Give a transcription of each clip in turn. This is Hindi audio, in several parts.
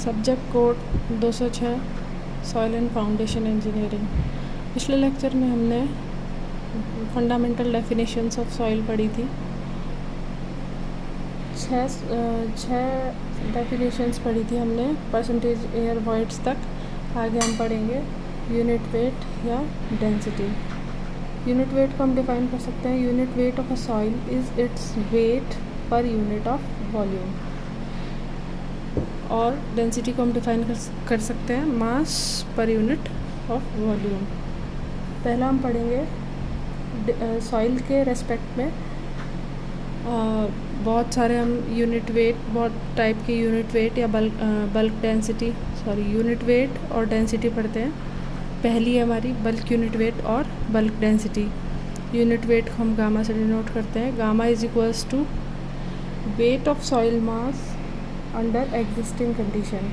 Subject code 206 soil and foundation engineering. पिछले लेक्चर में हमने फंडामेंटल डेफिनेशंस ऑफ सॉइल पढ़ी थी। छः डेफिनेशंस पढ़ी थी हमने परसेंटेज एयर वॉइड्स तक। आगे हम पढ़ेंगे यूनिट वेट या डेंसिटी। यूनिट वेट को हम डिफाइन कर सकते हैं, unit weight of a soil is its weight per unit of volume. और डेंसिटी को हम डिफाइन कर सकते हैं मास पर यूनिट ऑफ वॉल्यूम। पहला हम पढ़ेंगे सॉइल के रेस्पेक्ट में बहुत सारे हम बहुत टाइप के यूनिट वेट या यूनिट वेट और डेंसिटी पढ़ते हैं। पहली है हमारी बल्क यूनिट वेट और बल्क डेंसिटी। यूनिट वेट को हम गामा से डिनोट करते हैं। Gamma is equals to weight of soil mass under existing condition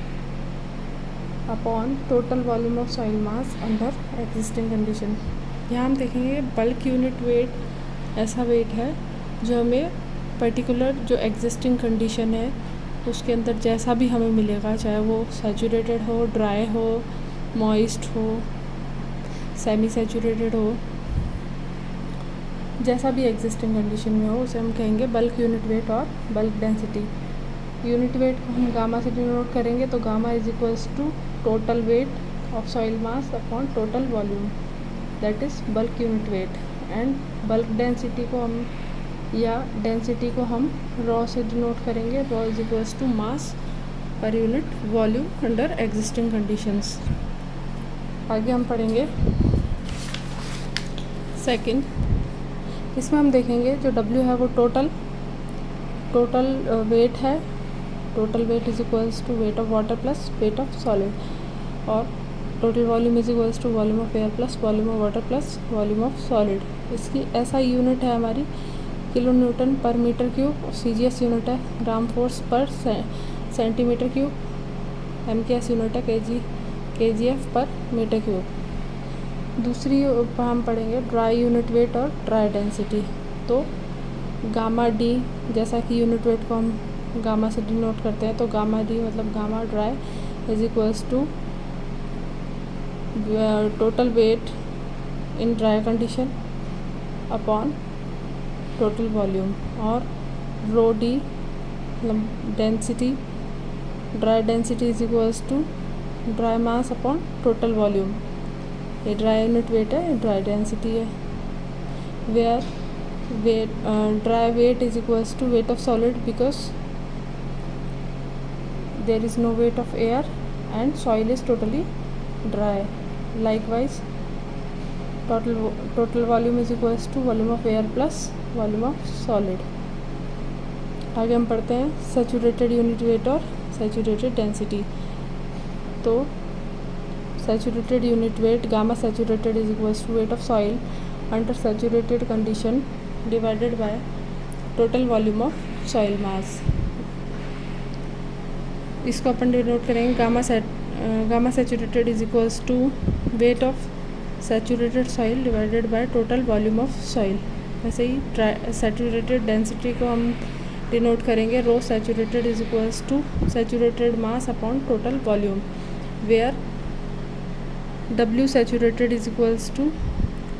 upon total volume of soil mass under existing condition. यहाँ हम देखेंगे बल्क यूनिट वेट ऐसा वेट है जो हमें पर्टिकुलर जो एग्जिस्टिंग कंडीशन है उसके अंदर जैसा भी हमें मिलेगा, चाहे वो सैचुरेटेड हो, ड्राई हो, मॉइस्ट हो, सेमी सैचुरेटेड हो, जैसा भी एग्जिस्टिंग कंडीशन में हो उसे हम कहेंगे बल्क यूनिट वेट और बल्क डेंसिटी। यूनिट वेट को हम गामा से डिनोट करेंगे तो gamma is equals to total weight of soil mass upon total volume, that is bulk unit weight. And bulk density को हम रॉ से डिनोट करेंगे। Rho is equals to mass per unit volume under existing conditions. आगे हम पढ़ेंगे सेकंड। इसमें हम देखेंगे जो W है वो टोटल वेट है। Total weight is equals to weight of water plus weight of solid, और total volume is equals to volume of air plus volume of water plus volume of solid. इसकी ऐसा यूनिट है हमारी किलो न्यूटन पर मीटर क्यूब। CGS यूनिट है ग्राम फोर्स पर सेंटीमीटर क्यूब। MKS यूनिट है KGF पर मीटर क्यूब। दूसरी हम पढ़ेंगे ड्राई यूनिट वेट और ड्राई डेंसिटी। तो गामा डी, जैसा कि यूनिट वेट को हम गामा से डिनोट करते हैं, तो गामा डी मतलब gamma dry is equals to total weight in dry condition upon total volume. और रो डी मतलब density, dry density is equals to dry mass upon total volume. ये ड्राई यूनिट वेट है, ड्राई डेंसिटी है। Where dry weight is equals to weight of solid because there is no weight of air and soil is totally dry. Likewise, total volume is equals to volume of air plus volume of solid. आगे हम पढ़ते हैं सैचुरेटेड यूनिट वेट और सैचुरेटेड डेंसिटी। तो saturated unit weight gamma saturated is equals to weight of soil under saturated condition divided by total volume of soil mass। इसको अपन डिनोट करेंगे gamma saturated is equals to weight of saturated soil divided by total volume of soil. वैसे ही सैचुरेटेड डेंसिटी को हम डिनोट करेंगे rho saturated is equals to saturated mass upon total volume, where W saturated is equals to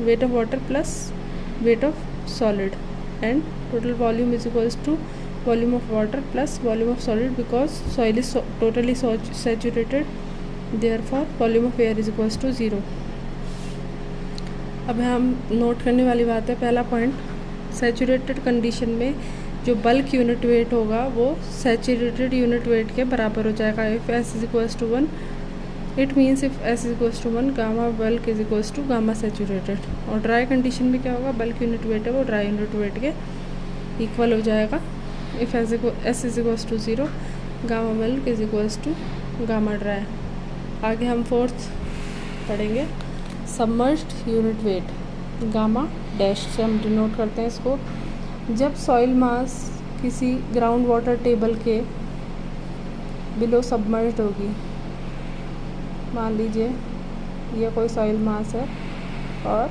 weight of water plus weight of solid, and total volume is equals to volume of water plus volume of solid because soil is totally saturated, therefore volume of air is equals to 0। अब हम नोट करने वाली बात है, पहला पॉइंट, सैचुरेटेड कंडीशन में जो बल्क यूनिट वेट होगा वो सैचुरेटेड यूनिट वेट के बराबर हो जाएगा। If S is equals to 1 it means if S is equals to 1 gamma bulk is equals to gamma saturated. और ड्राई कंडीशन में क्या होगा, बल्क यूनिट वेट है वो ड्राई यूनिट वेट के इक्वल हो जाएगा। If S is equals to 0 gamma bulk is equals to gamma dry. आगे हम फोर्थ पढ़ेंगे submerged unit weight. Gamma dash से हम डिनोट करते हैं इसको। जब सॉइल मास किसी ग्राउंड वाटर टेबल के बिलो सबमर्ज्ड होगी, मान लीजिए ये कोई सॉइल मास है और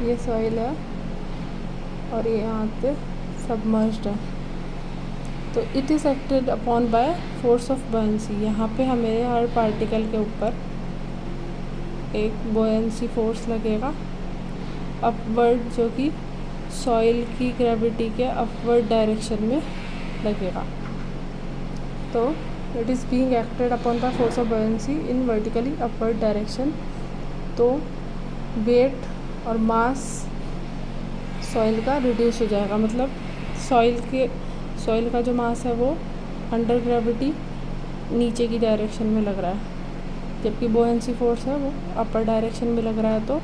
ये सॉइल है और ये यहाँ पे सबमर्ज्ड है। तो it is acted upon by force of buoyancy. यहाँ पे हमें हर पार्टिकल के ऊपर एक बॉयंसी फोर्स लगेगा अपवर्ड, जो कि सॉइल की ग्रेविटी के अपवर्ड डायरेक्शन में लगेगा। तो it is being acted upon the force of buoyancy in vertically upward direction. तो वेट और मास सॉइल का रिड्यूस हो जाएगा, मतलब सॉइल का जो मास है वो अंडर ग्रेविटी नीचे की डायरेक्शन में लग रहा है, जबकि बॉयंसी फोर्स है वो अपर डायरेक्शन में लग रहा है। तो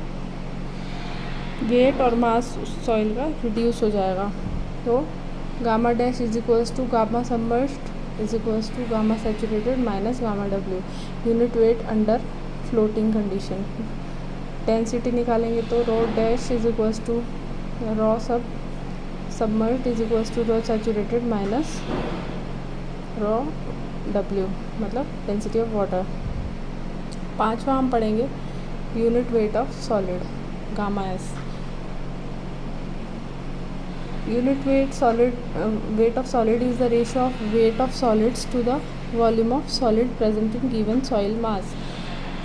वेट और मास सॉइल का रिड्यूस हो जाएगा। तो gamma dash is equals to gamma submerged is equals to gamma saturated minus gamma W, unit weight under floating condition. Density निकालेंगे तो rho dash is equals to rho submerged is equals to rho saturated minus rho W, मतलब डेंसिटी ऑफ वाटर। पाँचवा हम पढ़ेंगे unit weight of solid, gamma S. Unit weight of solid is the ratio of weight of solids to the volume of solid present in given soil mass।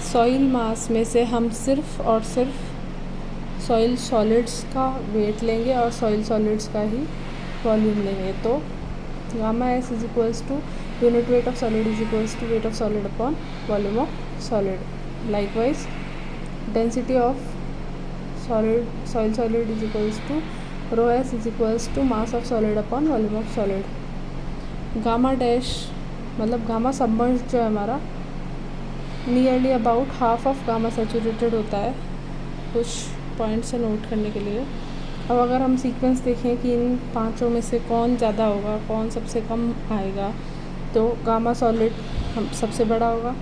Soil मास में से हम सिर्फ और सिर्फ सॉइल सॉलिड्स का वेट लेंगे और सॉइल सॉलिड्स का ही वॉल्यूम लेंगे। तो gamma S is equals to unit weight of solid is equals to weight of solid upon volume of solid. Likewise density of soil solid is equals to rho S is equals to mass of solid upon volume of solid. Gamma dash मतलब गामा सबमर्ज्ड जो है हमारा nearly about half of gamma saturated होता है, कुछ पॉइंट से नोट करने के लिए। अब अगर हम सीक्वेंस देखें कि इन पांचों में से कौन ज़्यादा होगा, कौन सबसे कम आएगा, तो गामा सॉलिड हम सबसे बड़ा होगा,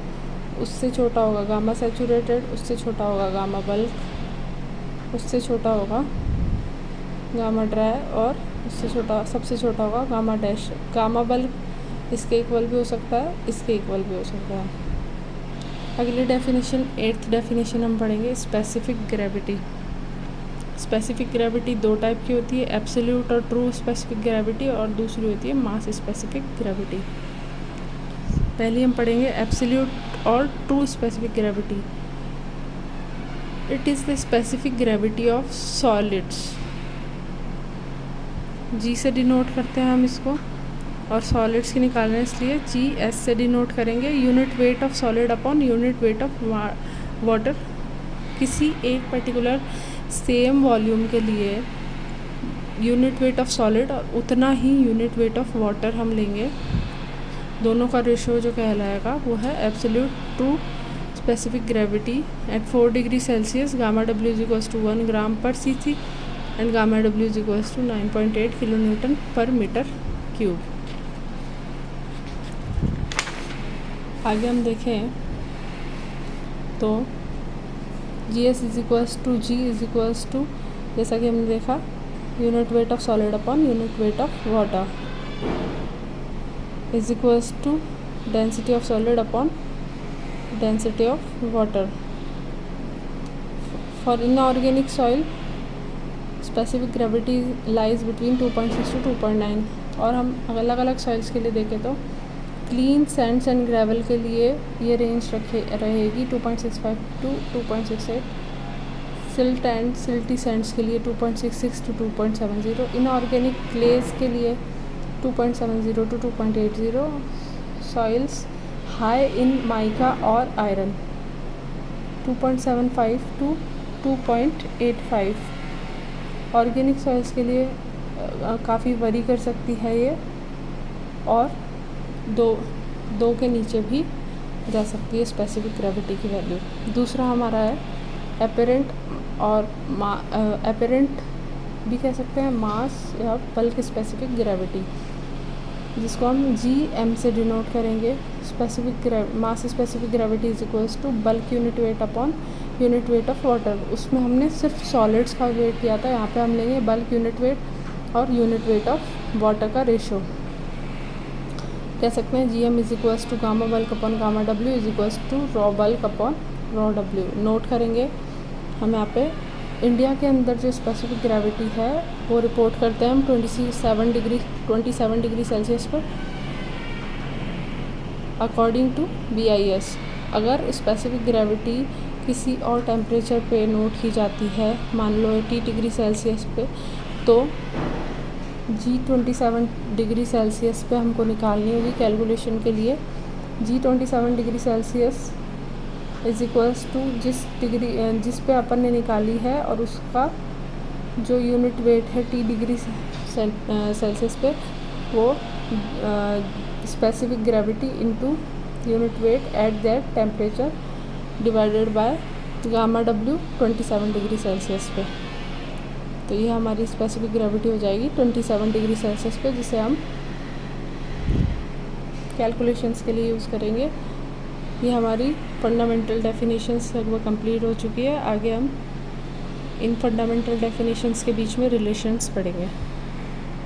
उससे छोटा होगा गामा सैचुरेटेड, उससे छोटा होगा गामा बल्क, उससे छोटा होगा गामा ड्राई और उससे सबसे छोटा होगा गामा डैश। गामा बल्क इसके इक्वल भी हो सकता है, इसके इक्वल भी हो सकता है। अगली डेफिनेशन, 8th डेफिनेशन हम पढ़ेंगे स्पेसिफिक ग्रेविटी। स्पेसिफिक ग्रेविटी दो टाइप की होती है, एब्सोल्यूट और ट्रू स्पेसिफिक ग्रेविटी, और दूसरी होती है मास स्पेसिफिक ग्रेविटी। पहले हम पढ़ेंगे एब्सोल्यूट और true specific gravity. It is the specific gravity of solids. G से डिनोट करते हैं हम इसको, और सॉलिड्स की निकालना है इसलिए जी एस से डिनोट करेंगे। Unit weight of solid upon unit weight of water. किसी एक पर्टिकुलर सेम वॉल्यूम के लिए यूनिट वेट ऑफ सॉलिड और उतना ही यूनिट वेट ऑफ वाटर हम लेंगे, दोनों का रेशियो जो कहलाएगा वो है absolute to specific gravity at 4 degree Celsius. Gamma W is equals to 1 gram per cc and gamma W is equals to 9.8 kilo newton पर मीटर क्यूब। आगे हम देखें तो G S is equals to G is equals to, जैसा कि हमने देखा, unit weight of solid upon unit weight of water is equals to density of solid upon density of water. For inorganic soil specific gravity lies between 2.6 to 2.9। और हम अलग अलग सॉइल्स के लिए देखें तो क्लीन सैंड्स एंड ग्रेवल के लिए ये रेंज रहेगी 2.65 to 2.68। Silt and silty Sands के लिए 2.66 to 2.70। इनऑर्गेनिक क्लेस के लिए 2.70 to 2.80। Soils high in mica और आयरन 2.75 to 2.85। ऑर्गेनिक सॉइल्स के लिए काफ़ी वरी कर सकती है ये, और दो के नीचे भी जा सकती है स्पेसिफिक ग्रेविटी की वैल्यू। दूसरा हमारा है एपेरेंट, और एपेरेंट भी कह सकते हैं मास या बल्क स्पेसिफिक ग्रेविटी, जिसको हम जी एम से डिनोट करेंगे। Mass specific gravity is equals to bulk unit weight upon unit weight of water. उसमें हमने सिर्फ सॉलिड्स का वेट किया था, यहाँ पे हम लेंगे बल्क यूनिट वेट और यूनिट वेट ऑफ वाटर का रेशो। कह सकते हैं G M is equals to gamma bulk upon gamma W is equals to rho bulk upon rho W. Note करेंगे हम यहाँ पे इंडिया के अंदर जो स्पेसिफिक ग्रेविटी है वो रिपोर्ट करते हैं हम 27 डिग्री सेल्सियस पर अकॉर्डिंग टू BIS। अगर स्पेसिफिक ग्रेविटी किसी और टेम्परेचर पे नोट की जाती है, मान लो 80 डिग्री सेल्सियस पे, तो G27 डिग्री सेल्सियस पे हमको निकालनी होगी कैलकुलेशन के लिए। G27 degree Celsius is equals to जिस पे अपन ने निकाली है और उसका जो यूनिट वेट है T डिग्री सेल्सियस पे, वो specific gravity into unit weight at that temperature divided by gamma W 27 degree Celsius पे। तो ये हमारी स्पेसिफिक ग्रेविटी हो जाएगी 27 डिग्री सेल्सियस पे, जिसे हम कैलकुलेशंस के लिए यूज़ करेंगे। ये हमारी फंडामेंटल डेफिनेशंस लगभग कंप्लीट हो चुकी है। आगे हम इन फंडामेंटल डेफिनेशंस के बीच में रिलेशंस पढ़ेंगे।